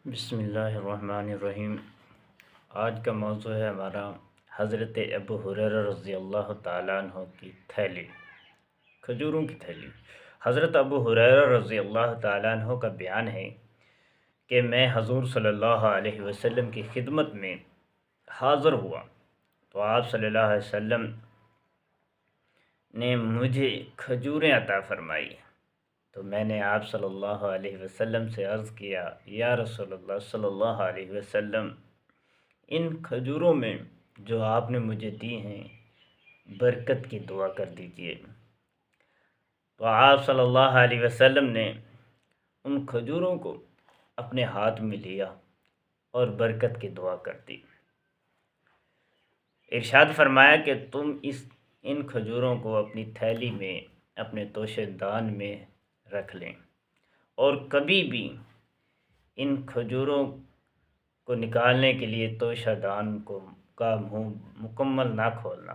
بسم اللہ الرحمن الرحیم۔ آج کا موضوع ہے ہمارا حضرت ابو ہریرہ رضی اللہ تعالیٰ عنہ کی تھیلی، کھجوروں کی تھیلی۔ حضرت ابو ہریرہ رضی اللہ تعالیٰ عنہ کا بیان ہے کہ میں حضور صلی اللہ علیہ وسلم کی خدمت میں حاضر ہوا تو آپ صلی اللہ علیہ وسلم نے مجھے کھجوریں عطا فرمائی، تو میں نے آپ صلی اللہ علیہ وسلم سے عرض کیا، یا رسول اللہ صلی اللہ علیہ وسلم، ان کھجوروں میں جو آپ نے مجھے دی ہیں برکت کی دعا کر دیجئے۔ تو آپ صلی اللہ علیہ وسلم نے ان کھجوروں کو اپنے ہاتھ میں لیا اور برکت کی دعا کر دی۔ ارشاد فرمایا کہ تم ان کھجوروں کو اپنی تھیلی میں، اپنے توشہ دان میں رکھ لیں، اور کبھی بھی ان کھجوروں کو نکالنے کے لیے توشہ دان کا منہ مکمل نہ کھولنا۔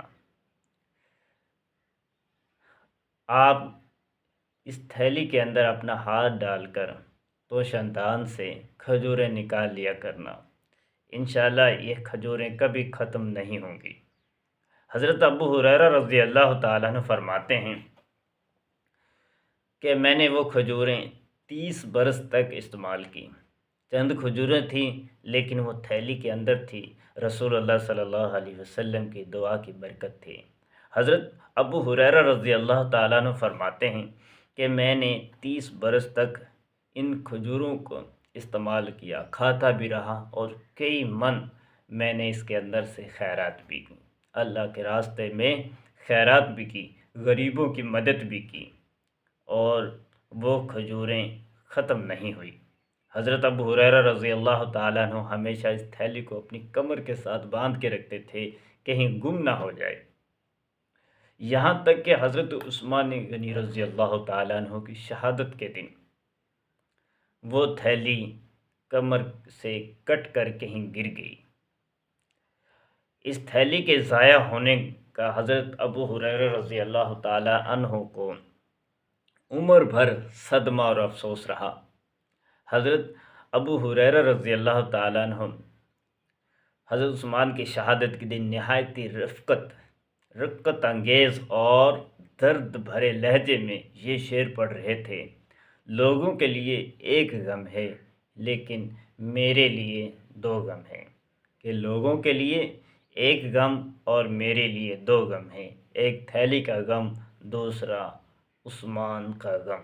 آپ اس تھیلی کے اندر اپنا ہاتھ ڈال کر توشہ دان سے کھجوریں نکال لیا کرنا، انشاءاللہ یہ کھجوریں کبھی ختم نہیں ہوں گی۔ حضرت ابو ہریرہ رضی اللہ تعالیٰ عنہ فرماتے ہیں کہ میں نے وہ کھجوریں 30 برس تک استعمال کی۔ چند کھجوریں تھیں لیکن وہ تھیلی کے اندر تھی، رسول اللہ صلی اللہ علیہ وسلم کی دعا کی برکت تھی۔ حضرت ابو ہریرہ رضی اللہ تعالیٰ عنہ فرماتے ہیں کہ میں نے 30 برس تک ان کھجوروں کو استعمال کیا، کھاتا بھی رہا، اور کئی من میں نے اس کے اندر سے خیرات بھی کی، اللہ کے راستے میں خیرات بھی کی، غریبوں کی مدد بھی کی، اور وہ کھجوریں ختم نہیں ہوئی۔ حضرت ابو ہریرہ رضی اللہ تعالیٰ عنہ ہمیشہ اس تھیلی کو اپنی کمر کے ساتھ باندھ کے رکھتے تھے، کہیں گم نہ ہو جائے۔ یہاں تک کہ حضرت عثمان غنی رضی اللہ تعالیٰ عنہ کی شہادت کے دن وہ تھیلی کمر سے کٹ کر کہیں گر گئی۔ اس تھیلی کے ضائع ہونے کا حضرت ابو ہریرہ رضی اللہ تعالیٰ عنہ کو عمر بھر صدمہ اور افسوس رہا۔ حضرت ابو ہریرہ رضی اللہ تعالیٰ عنہ حضرت عثمان کی شہادت کے دن نہایت ہی رقت انگیز اور درد بھرے لہجے میں یہ شعر پڑھ رہے تھے: لوگوں کے لیے ایک غم ہے لیکن میرے لیے دو غم ہیں، کہ لوگوں کے لیے ایک غم اور میرے لیے دو غم ہیں، ایک تھیلی کا غم، دوسرا عثمان کا غم۔